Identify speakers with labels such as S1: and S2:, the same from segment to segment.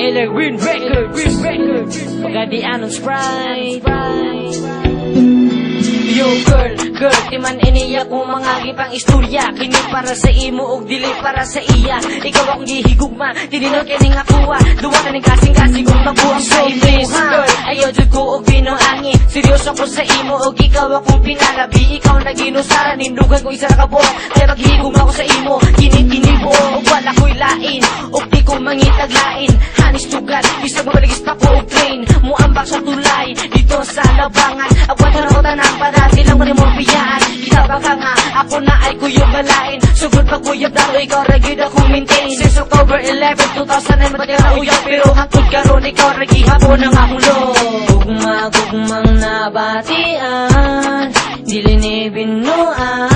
S1: Eller Green Records, Pagadian ng Sprite. Yo girl, di man iniyak mo mga gipang istorya. Kini para sa imo og dili para sa iya. Ikaw akong gihigugma, tininod kini nga kuha. Duwa na ning kasing-kasing kung mabuang sa imuha. Ayaw jud ko og binoangi, seryoso ko sa imo og ikaw akong pinalabi. Ikaw na ginusara, nindugan ko isa na kabuok. Kaya maghigugma ko sa imo, kinitinibo og wala ko'y lain, og di ko mangitaglain. Hanis tugan, bisag mabaligis pa ko og train. Muambak sa tulay, dito sa labangan. Agwat na ko tanang para silang malimong biyaan. Kita ka nga, ako na ay kuyog malain. Sugod pa kuyog daw, ikaw ragid akong maintain. Since October 11, 2009 ba't yung nauyag. Pero hangtod karon ikaw ragid hapon ang akong loob. Gugma-gugmang nabatian, dili ni binuang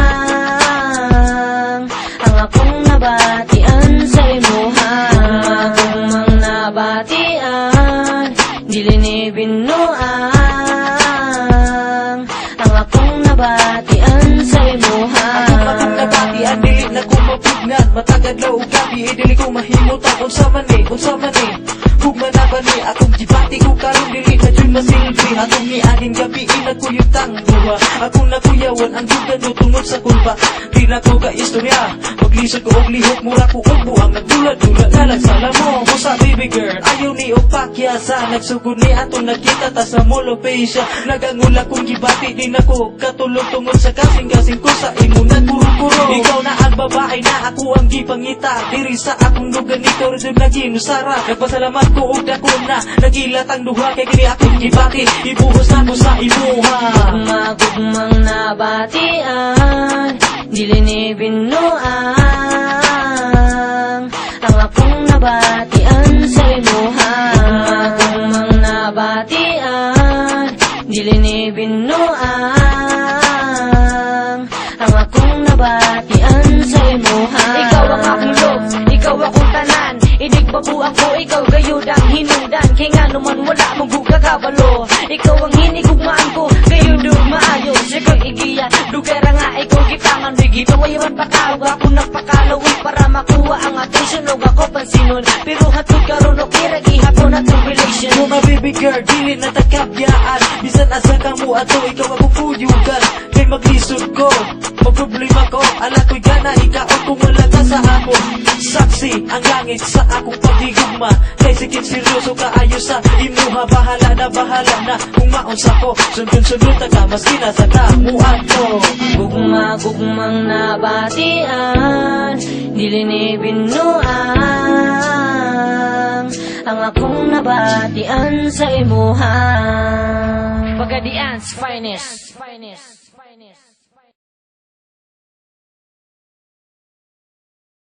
S1: ang akong nabatian sa imuha. Gugma-gugmang nabatian, dili ni binuang batian sa imuha.
S2: Akong nabatian, dili na ko mapugnan. Matagad law og gabi, dili ko mahimutan. Unsa man ni hugma na ba ni akong gibati ko karon dili na jud masilbi. Atong niaging gabi nagkuyutang duha. Akong nakuyawan ang dugan no tungod sa kulpa. Di na ko ka istorya, maglisod ko og lihok. Mura ko og buang nagdula-dula na lang sa lamo. Musa baby girl, ayaw ni og pakyasa. Nagsugod ni atong nakita ta sa molopecia. Nagangula kong gibati, di na ko katulog tungod sa kasing-kasing ko sa imo nagkuro-kuro. Ikaw na ang babae na ako ang gipangita. Diri sa akong lugan ikaw rin naginusara. Nagpasalamat ko og dako na nagilat ang duha. Kay kini akong gibati, ibuhos na ko sa imuha.
S1: Gugma-gugmang nabatian, dili ni binuang ang akong nabatian sa imuha. Gugma-gugmang nabatian, dili ni binuang ang akong nabatian sa imuha. Ikaw ang akong love, ikaw akong tanan. Inig babuang ko, ikaw gayud ang hinungdan. Kaya nga naman wala mong gugagabalo. Ikaw ang hinigugmaan ko, gayud ang maayo. Siya kong igiya, dugera nga ikaw gitangan. Bigito ayawan pakawag ako nagpakalawin para makuha ang attention. Huwag ako pansinon, pero hatod karon o kiragihapon at relation.
S2: Mga baby girl, dili na tagkabyaan. Bisan asa ka mo ato, ikaw ako kuyugan. Kay maglisod ko, magproblema ko. Ala ko'y gana, ikaot kung wala ka sa ako. Saksi ang langit sa akong paghigugma. Kay sikit seryoso ka ayos sa imuha. Bahala na kung maunsa ko. Sundun-sundun ta ka maski nasa kamuan ko.
S1: Gugma-gugmang nabatian, dili ni binuang ang akong nabatian sa imuha. Pagadian's finest.